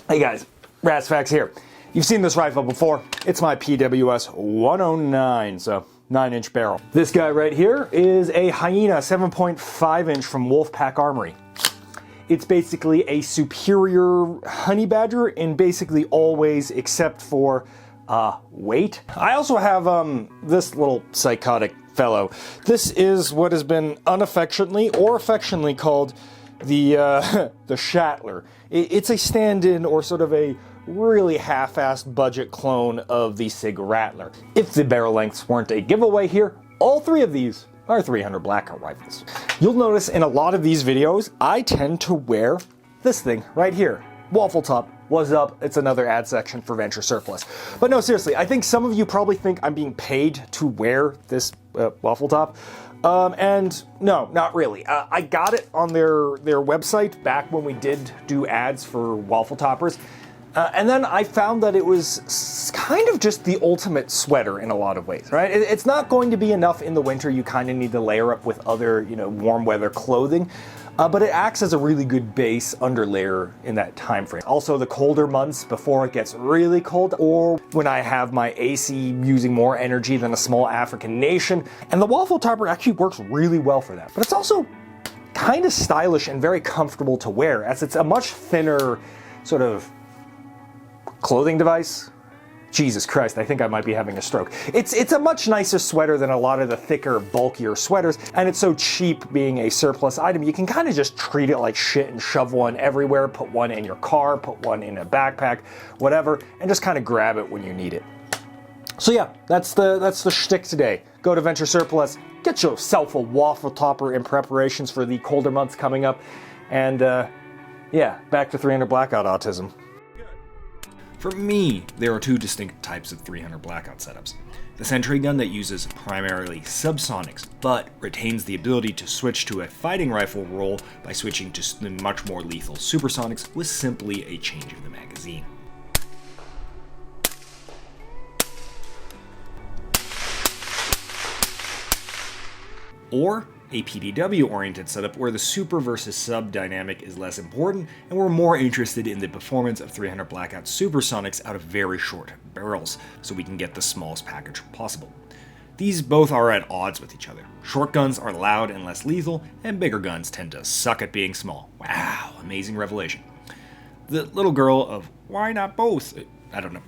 Hey guys, Razfax here. You've seen this rifle before. It's my PWS 109, so 9-inch barrel. This guy right here is a Hyena 7.5 inch from Wolfpack Armory. It's basically a superior honey badger in basically all ways except for weight. I also have this little psychotic fellow. This is what has been unaffectionately or affectionately called the Shatler. It's a stand-in or sort of a really half-assed budget clone of the Sig Rattler. If the barrel lengths weren't a giveaway here, all three of these are 300 Blackout rifles. You'll notice in a lot of these videos, I tend to wear this thing right here. Waffle Top. What's up? It's another ad section for Venture Surplus. But no, seriously, I think some of you probably think I'm being paid to wear this Waffle Top. And no, not really. I got it on their website back when we did do ads for Waffle Toppers. And then I found that it was kind of just the ultimate sweater in a lot of ways, right? It's not going to be enough in the winter. You kind of need to layer up with other, warm weather clothing. But it acts as a really good base underlayer in that time frame. Also, the colder months before it gets really cold, or when I have my AC using more energy than a small African nation. And the Waffle Topper actually works really well for that. But it's also kind of stylish and very comfortable to wear, as it's a much thinner sort of clothing device. Jesus Christ, I think I might be having a stroke. It's a much nicer sweater than a lot of the thicker, bulkier sweaters, and it's so cheap being a surplus item, you can kind of just treat it like shit and shove one everywhere, put one in your car, put one in a backpack, whatever, and just kind of grab it when you need it. So yeah, that's the shtick today. Go to Venture Surplus, get yourself a Waffle Topper in preparations for the colder months coming up, and yeah, back to 300 Blackout autism. For me, there are two distinct types of 300 Blackout setups. The Sentry gun that uses primarily subsonics, but retains the ability to switch to a fighting rifle role by switching to the much more lethal supersonics with simply a change of the magazine. Or a PDW-oriented setup where the super versus sub dynamic is less important and we're more interested in the performance of 300 Blackout supersonics out of very short barrels, so we can get the smallest package possible. These both are at odds with each other. Short guns are loud and less lethal, and bigger guns tend to suck at being small. Wow, amazing revelation. The little girl of why not both? I don't know,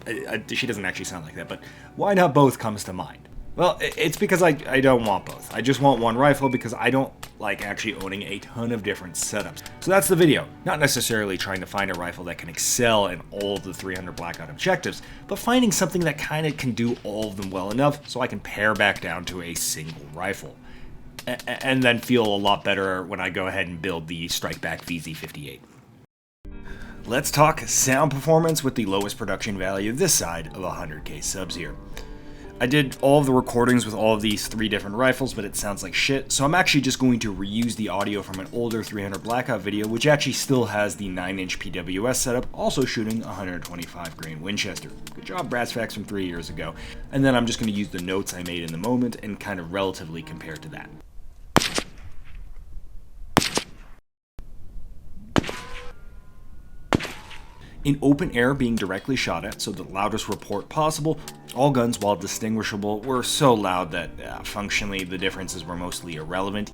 she doesn't actually sound like that, but why not both comes to mind. Well, it's because I don't want both. I just want one rifle because I don't like actually owning a ton of different setups. So that's the video. Not necessarily trying to find a rifle that can excel in all of the 300 Blackout objectives, but finding something that kind of can do all of them well enough so I can pare back down to a single rifle. And then feel a lot better when I go ahead and build the Strikeback VZ58. Let's talk sound performance with the lowest production value this side of 100k subs here. I did all of the recordings with all of these three different rifles, but it sounds like shit, so I'm actually just going to reuse the audio from an older 300 Blackout video, which actually still has the 9-inch PWS setup, also shooting 125 grain Winchester. Good job, Razfax from 3 years ago. And then I'm just going to use the notes I made in the moment and kind of relatively compare to that. In open air being directly shot at, so the loudest report possible, all guns, while distinguishable, were so loud that functionally the differences were mostly irrelevant.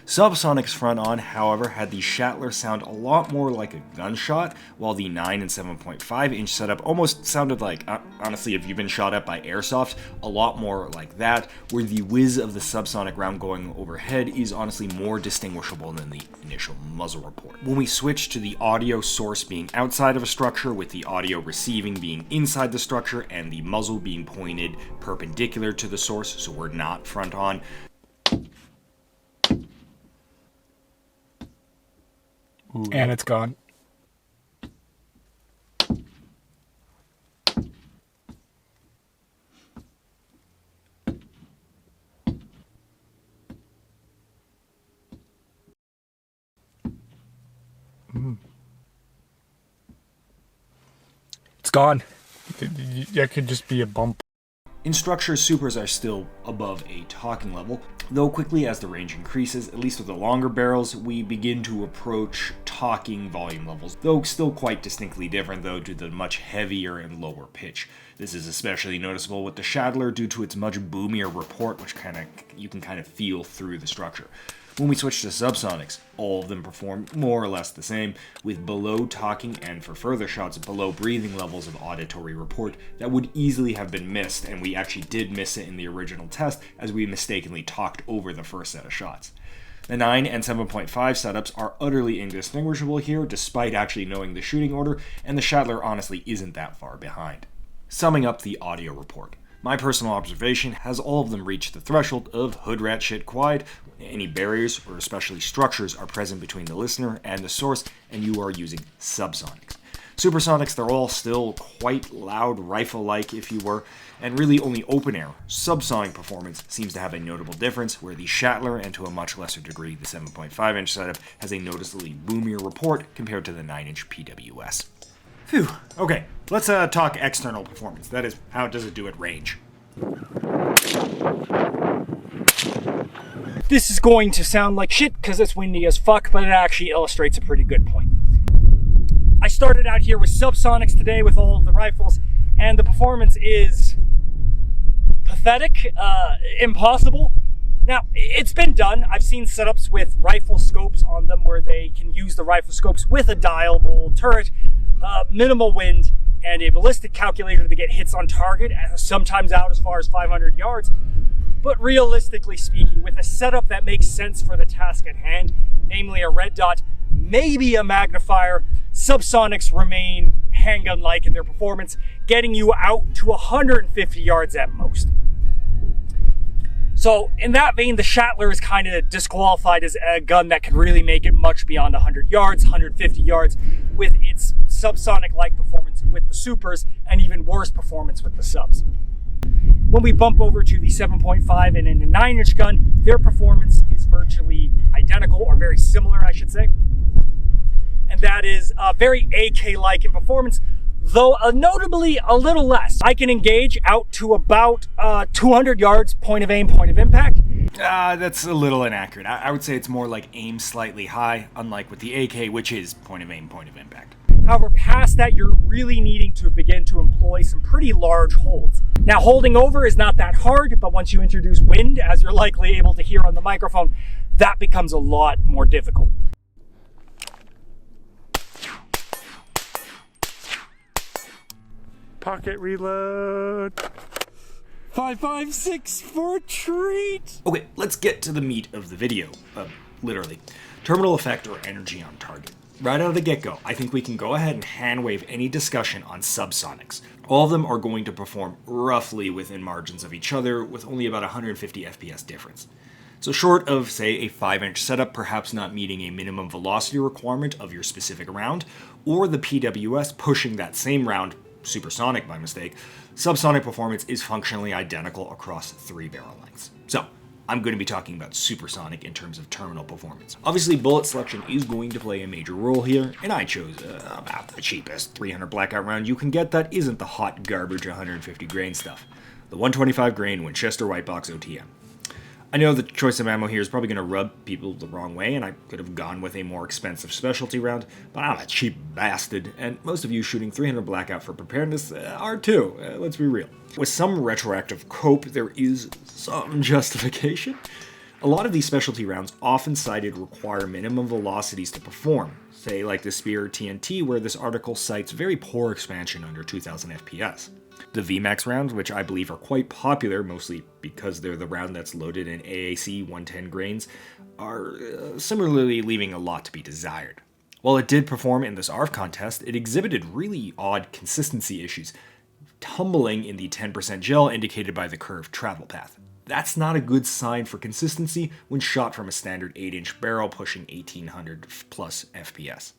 Subsonics front on, however, had the Shatler sound a lot more like a gunshot, while the 9 and 7.5 inch setup almost sounded like, honestly, if you've been shot at by airsoft, a lot more like that, where the whiz of the subsonic round going overhead is honestly more distinguishable than the initial muzzle report. When we switch to the audio source being outside of a structure, with the audio receiving being inside the structure and the muzzle being pointed perpendicular to the source, so we're not front on, and it's gone. It's gone. That could just be a bump. In structure, supers are still above a talking level. Though quickly as the range increases, at least with the longer barrels, we begin to approach talking volume levels, though still quite distinctly different though due to the much heavier and lower pitch. This is especially noticeable with the Schaedler due to its much boomier report, which you can kind of feel through the structure. When we switch to subsonics, all of them perform more or less the same, with below talking and for further shots below breathing levels of auditory report that would easily have been missed, and we actually did miss it in the original test as we mistakenly talked over the first set of shots. The 9 and 7.5 setups are utterly indistinguishable here despite actually knowing the shooting order, and the Schaedler honestly isn't that far behind. Summing up the audio report. My personal observation has all of them reached the threshold of hood rat shit quiet. Any barriers, or especially structures, are present between the listener and the source, and you are using subsonics. Supersonics, they're all still quite loud, rifle-like if you were, and really only open air, subsonic performance seems to have a notable difference, where the Schaedler, and to a much lesser degree the 7.5-inch setup, has a noticeably boomier report compared to the 9-inch PWS. Phew. Okay, let's talk external performance. That is, how does it do at range? This is going to sound like shit because it's windy as fuck, but it actually illustrates a pretty good point. I started out here with subsonics today with all of the rifles, and the performance is pathetic, impossible. Now, it's been done. I've seen setups with rifle scopes on them where they can use the rifle scopes with a dialable turret, minimal wind, and a ballistic calculator to get hits on target, sometimes out as far as 500 yards. But realistically speaking, with a setup that makes sense for the task at hand, namely a red dot, maybe a magnifier, subsonics remain handgun-like in their performance, getting you out to 150 yards at most. So in that vein, the Schaedler is kind of disqualified as a gun that can really make it much beyond 100 yards, 150 yards, with its subsonic-like performance with the supers, and even worse performance with the subs. When we bump over to the 7.5 and in a 9-inch gun, their performance is virtually identical, or very similar, I should say. And that is very AK-like in performance, though notably a little less. I can engage out to about 200 yards, point of aim, point of impact. That's a little inaccurate. I would say it's more like aim slightly high, unlike with the AK, which is point of aim, point of impact. However, past that, you're really needing to begin to employ some pretty large holds. Now, holding over is not that hard, but once you introduce wind, as you're likely able to hear on the microphone, that becomes a lot more difficult. Pocket reload. 5.56 for a treat. Okay, let's get to the meat of the video. Literally. Terminal effect or energy on target. Right out of the get-go, I think we can go ahead and hand-wave any discussion on subsonics. All of them are going to perform roughly within margins of each other, with only about 150 FPS difference. So short of, say, a 5-inch setup perhaps not meeting a minimum velocity requirement of your specific round, or the PWS pushing that same round supersonic by mistake, subsonic performance is functionally identical across 3 barrel lengths. So, I'm going to be talking about supersonic in terms of terminal performance. Obviously, bullet selection is going to play a major role here, and I chose about the cheapest 300 blackout round you can get that isn't the hot garbage 150 grain stuff. The 125 grain Winchester White Box OTM. I know the choice of ammo here is probably going to rub people the wrong way, and I could have gone with a more expensive specialty round, but I'm a cheap bastard, and most of you shooting 300 blackout for preparedness are too, let's be real. With some retroactive cope, there is some justification. A lot of these specialty rounds often cited require minimum velocities to perform, say like the Spear TNT, where this article cites very poor expansion under 2000 FPS. The VMAX rounds, which I believe are quite popular, mostly because they're the round that's loaded in AAC 110 grains, are similarly leaving a lot to be desired. While it did perform in this ARF contest, it exhibited really odd consistency issues, tumbling in the 10% gel indicated by the curved travel path. That's not a good sign for consistency when shot from a standard 8-inch barrel pushing 1800 plus FPS.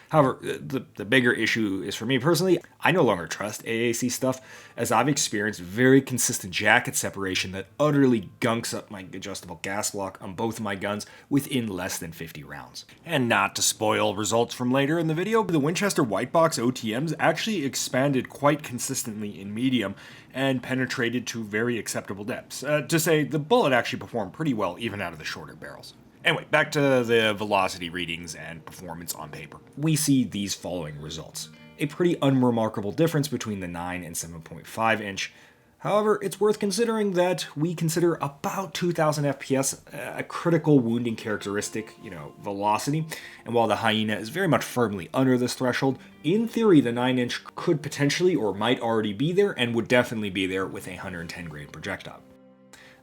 However, the bigger issue is for me personally, I no longer trust AAC stuff, as I've experienced very consistent jacket separation that utterly gunks up my adjustable gas block on both of my guns within less than 50 rounds. And not to spoil results from later in the video, the Winchester White Box OTMs actually expanded quite consistently in medium and penetrated to very acceptable depths. To say, the bullet actually performed pretty well even out of the shorter barrels. Anyway, back to the velocity readings and performance on paper. We see these following results. A pretty unremarkable difference between the 9 and 7.5 inch. However, it's worth considering that we consider about 2000 FPS a critical wounding characteristic, velocity. And while the Hyena is very much firmly under this threshold, in theory the 9 inch could potentially or might already be there and would definitely be there with a 110 grain projectile.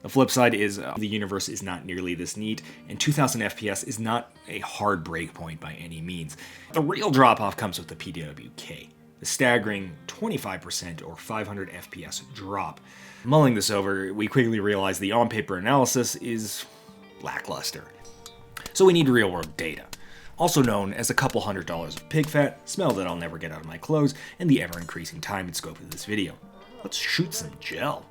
The flip side is the universe is not nearly this neat, and 2000 FPS is not a hard breakpoint by any means. The real drop-off comes with the PWK, the staggering 25% or 500 FPS drop. Mulling this over, we quickly realize the on-paper analysis is lackluster. So we need real-world data, also known as a couple $100 of pig fat, smell that I'll never get out of my clothes, and the ever-increasing time and scope of this video. Let's shoot some gel.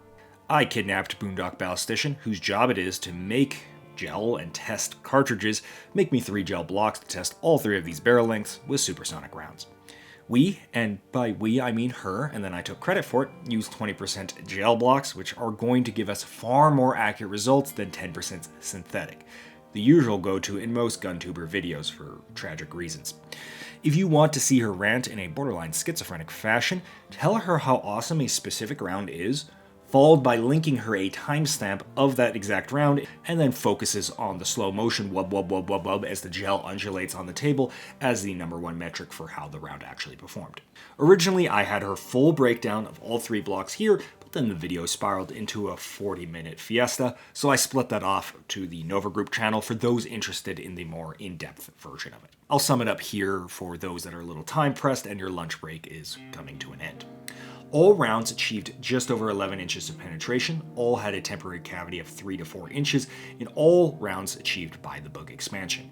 I kidnapped Boondock Ballistician, whose job it is to make gel and test cartridges, make me 3 gel blocks to test all 3 of these barrel lengths with supersonic rounds. We, and by we I mean her, and then I took credit for it, used 20% gel blocks, which are going to give us far more accurate results than 10% synthetic, the usual go-to in most GunTuber videos for tragic reasons. If you want to see her rant in a borderline schizophrenic fashion, tell her how awesome a specific round is, followed by linking her a timestamp of that exact round, and then focuses on the slow motion wub wub wub wub wub as the gel undulates on the table as the #1 metric for how the round actually performed. Originally, I had her full breakdown of all 3 blocks here, but then the video spiraled into a 40-minute fiesta, so I split that off to the Nova Group channel for those interested in the more in-depth version of it. I'll sum it up here for those that are a little time-pressed and your lunch break is coming to an end. All rounds achieved just over 11 inches of penetration, all had a temporary cavity of 3 to 4 inches, and all rounds achieved by the Bug expansion.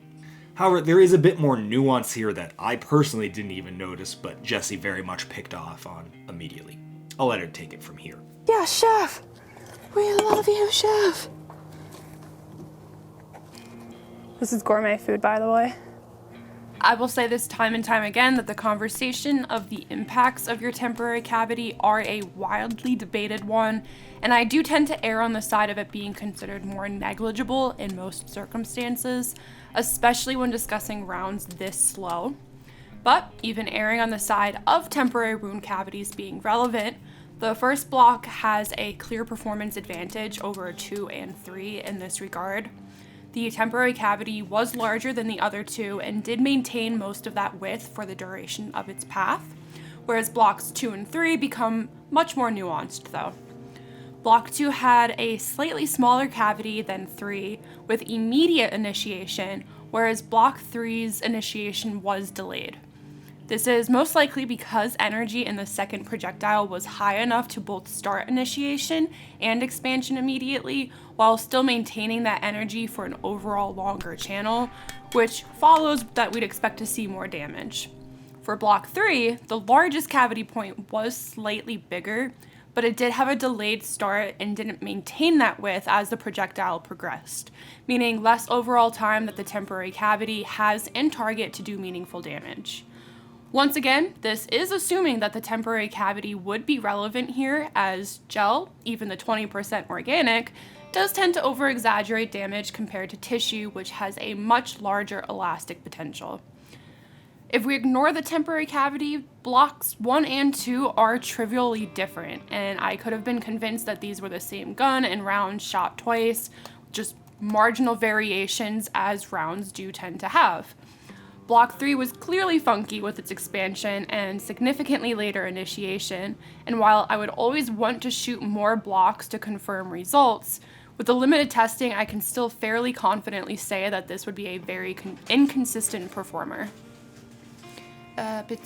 However, there is a bit more nuance here that I personally didn't even notice, but Jessie very much picked off on immediately. I'll let her take it from here. Yeah, Chef! We love you, Chef! This is gourmet food, by the way. I will say this time and time again that the conversation of the impacts of your temporary cavity are a wildly debated one, and I do tend to err on the side of it being considered more negligible in most circumstances, especially when discussing rounds this slow. But even erring on the side of temporary wound cavities being relevant, the first block has a clear performance advantage over 2 and 3 in this regard. The temporary cavity was larger than the other 2 and did maintain most of that width for the duration of its path, whereas blocks 2 and 3 become much more nuanced though. Block 2 had a slightly smaller cavity than 3 with immediate initiation, whereas Block 3's initiation was delayed. This is most likely because energy in the second projectile was high enough to both start initiation and expansion immediately, while still maintaining that energy for an overall longer channel, which follows that we'd expect to see more damage. For Block 3, the largest cavity point was slightly bigger, but it did have a delayed start and didn't maintain that width as the projectile progressed, meaning less overall time that the temporary cavity has in target to do meaningful damage. Once again, this is assuming that the temporary cavity would be relevant here, as gel, even the 20% organic, does tend to over-exaggerate damage compared to tissue, which has a much larger elastic potential. If we ignore the temporary cavity, blocks 1 and 2 are trivially different, and I could have been convinced that these were the same gun and rounds shot twice, just marginal variations as rounds do tend to have. Block 3 was clearly funky with its expansion and significantly later initiation, and while I would always want to shoot more blocks to confirm results, with the limited testing I can still fairly confidently say that this would be a very inconsistent performer. Thank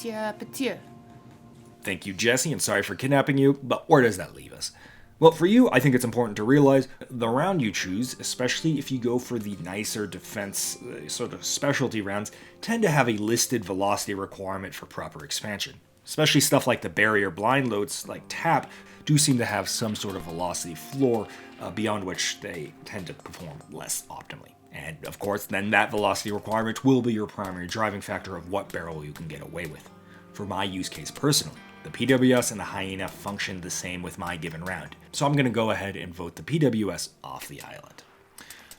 you, Jessie, and sorry for kidnapping you, but where does that leave us? Well, for you, I think it's important to realize the round you choose, especially if you go for the nicer defense sort of specialty rounds, tend to have a listed velocity requirement for proper expansion. Especially stuff like the barrier blind loads like TAP do seem to have some sort of velocity floor beyond which they tend to perform less optimally. And of course, then that velocity requirement will be your primary driving factor of what barrel you can get away with. For my use case personally, the PWS and the Hyena function the same with my given round, so I'm going to go ahead and vote the PWS off the island.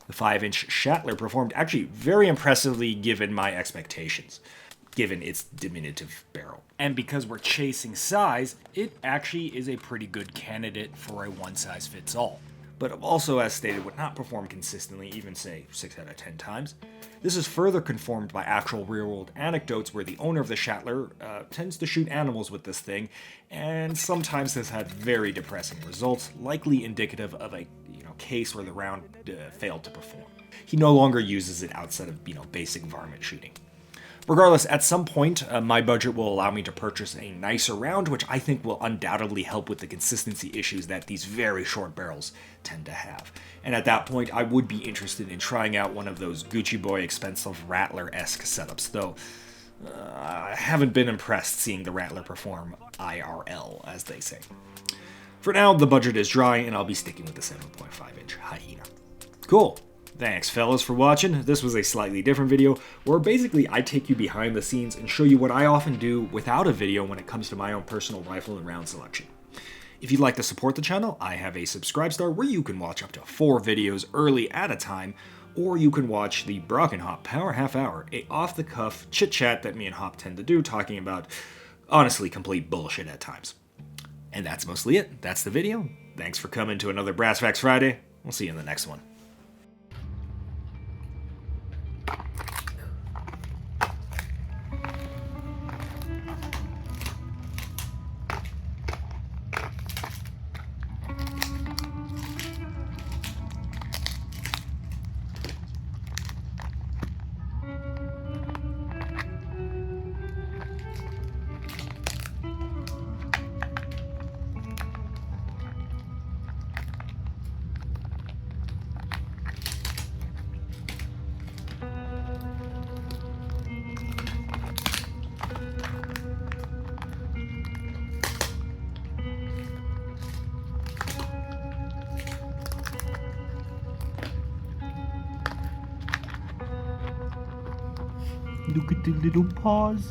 The 5-inch Schattler performed actually very impressively given my expectations, given its diminutive barrel. And because we're chasing size, it actually is a pretty good candidate for a one-size-fits-all. But also, as stated, would not perform consistently, even say 6 out of 10 times. This is further confirmed by actual real-world anecdotes where the owner of the Schattler tends to shoot animals with this thing, and sometimes has had very depressing results, likely indicative of a case where the round failed to perform. He no longer uses it outside of basic varmint shooting. Regardless, at some point, my budget will allow me to purchase a nicer round, which I think will undoubtedly help with the consistency issues that these very short barrels tend to have. And at that point, I would be interested in trying out one of those Gucci Boy expensive Rattler-esque setups, though I haven't been impressed seeing the Rattler perform IRL, as they say. For now, the budget is dry, and I'll be sticking with the 7.5-inch Hyena. Cool. Thanks fellas for watching. This was a slightly different video where basically I take you behind the scenes and show you what I often do without a video when it comes to my own personal rifle and round selection. If you'd like to support the channel, I have a Subscribestar where you can watch up to 4 videos early at a time, or you can watch the Brock and Hop Power Half Hour, a off-the-cuff chit-chat that me and Hop tend to do, talking about, honestly, complete bullshit at times. And that's mostly it. That's the video. Thanks for coming to another Brass Facts Friday. We'll see you in the next one. Look at the little paws.